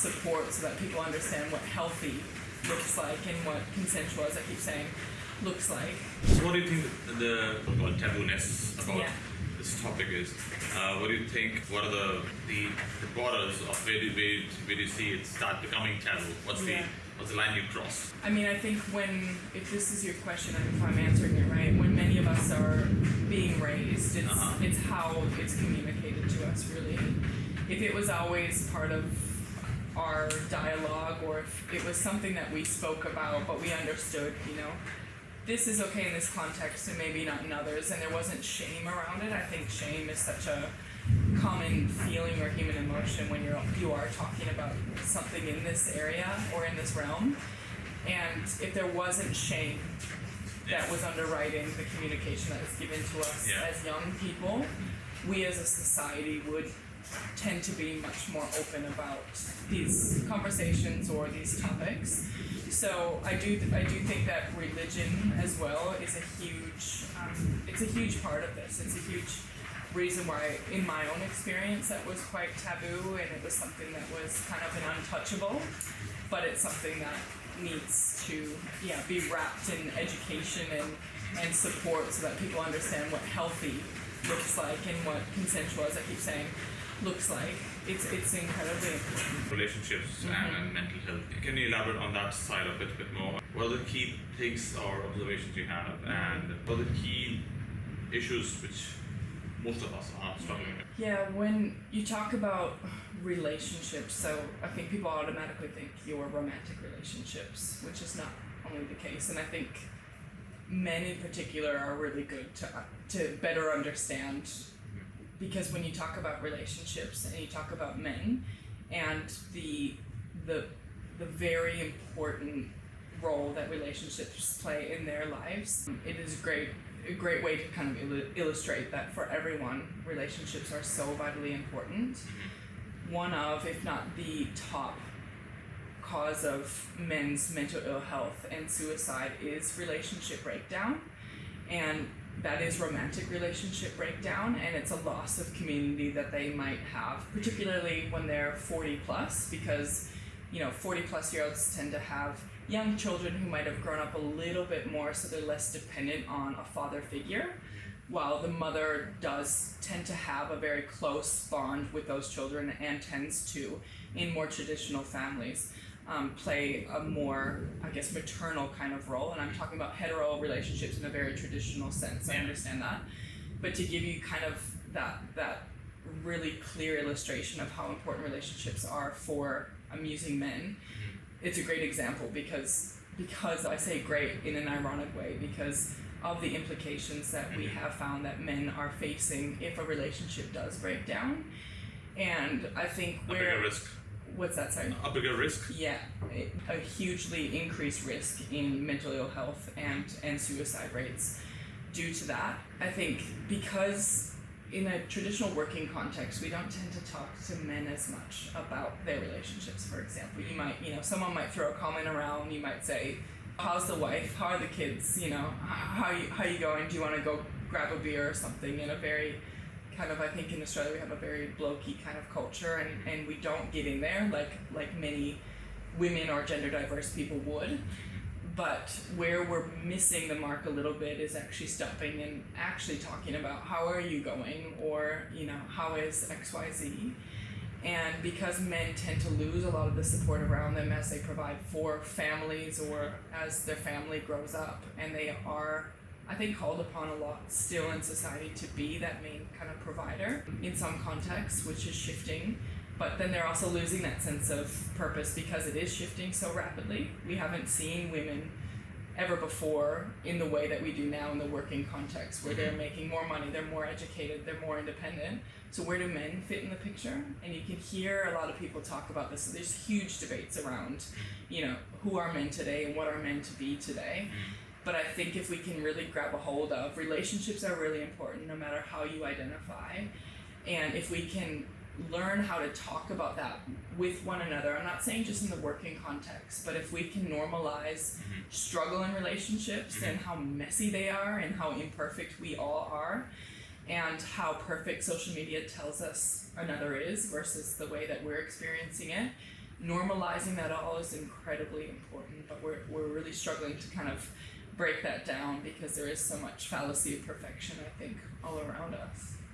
support so that people understand what healthy looks like and what consensual, as I keep saying, looks like. So what do you think the taboo-ness about this topic is? What do you think? What are the borders of where do you see it start becoming taboo? What's the line you cross? I mean, I think if this is your question, if I'm answering it right, when many of us are being raised, it's how it's communicated to us, really. If it was always part of our dialogue, or if it was something that we spoke about but we understood, this is okay in this context and maybe not in others, and there wasn't shame around it. I think shame is such a common feeling or human emotion when you are talking about something in this area or in this realm. And if there wasn't shame that was underwriting the communication that was given to us as young people, we as a society would tend to be much more open about these conversations or these topics. So I do think that religion as well is it's a huge part of this. It's a huge reason why, in my own experience, that was quite taboo, and it was something that was kind of an untouchable, but it's something that needs to be wrapped in education and support so that people understand what healthy looks like and what consensual, as I keep saying, looks like. It's incredibly important. Relationships and mental health. Can you elaborate on that side of it a bit more? What are the key things or observations you have, and what are the key issues which most of us are struggling with? Yeah, when you talk about relationships, so I think people automatically think your romantic relationships, which is not only the case, and I think men in particular are really good to better understand, because when you talk about relationships and you talk about men and the very important role that relationships play in their lives, it is a great way to kind of illustrate that for everyone, relationships are so vitally important. One of, if not the top cause of men's mental ill health and suicide is relationship breakdown, and that is romantic relationship breakdown, and it's a loss of community that they might have, particularly when they're 40 plus, because 40 plus year olds tend to have young children who might have grown up a little bit more, so they're less dependent on a father figure, while the mother does tend to have a very close bond with those children and tends to, in more traditional families, play a more, I guess, maternal kind of role. And I'm talking about hetero relationships in a very traditional sense. I understand that. But to give you kind of that really clear illustration of how important relationships are for amusing men, it's a great example because I say great in an ironic way, because of the implications that we have found that men are facing if a relationship does break down. And I think a bigger risk. What's that, sorry? A bigger risk? Yeah, a hugely increased risk in mental ill health and suicide rates due to that. I think because in a traditional working context, we don't tend to talk to men as much about their relationships, for example. You might, someone might throw a comment around, you might say, how's the wife? How are the kids? How you going? Do you want to go grab a beer or something? In a very kind of, I think in Australia we have a very blokey kind of culture, and we don't get in there like many women or gender diverse people would. But where we're missing the mark a little bit is actually stopping and actually talking about how are you going, or how is XYZ. And because men tend to lose a lot of the support around them as they provide for families or as their family grows up, and they are, I think, called upon a lot still in society to be that main kind of provider in some contexts, which is shifting. But then they're also losing that sense of purpose because it is shifting so rapidly. We haven't seen women ever before in the way that we do now in the working context, where they're making more money, they're more educated, they're more independent. So where do men fit in the picture? And you can hear a lot of people talk about this. So there's huge debates around, who are men today and what are men to be today. But I think if we can really grab a hold of, relationships are really important no matter how you identify. And if we can learn how to talk about that with one another, I'm not saying just in the working context, but if we can normalize struggle in relationships and how messy they are and how imperfect we all are, and how perfect social media tells us another is versus the way that we're experiencing it, normalizing that all is incredibly important, but we're really struggling to kind of break that down because there is so much fallacy of perfection, I think, all around us.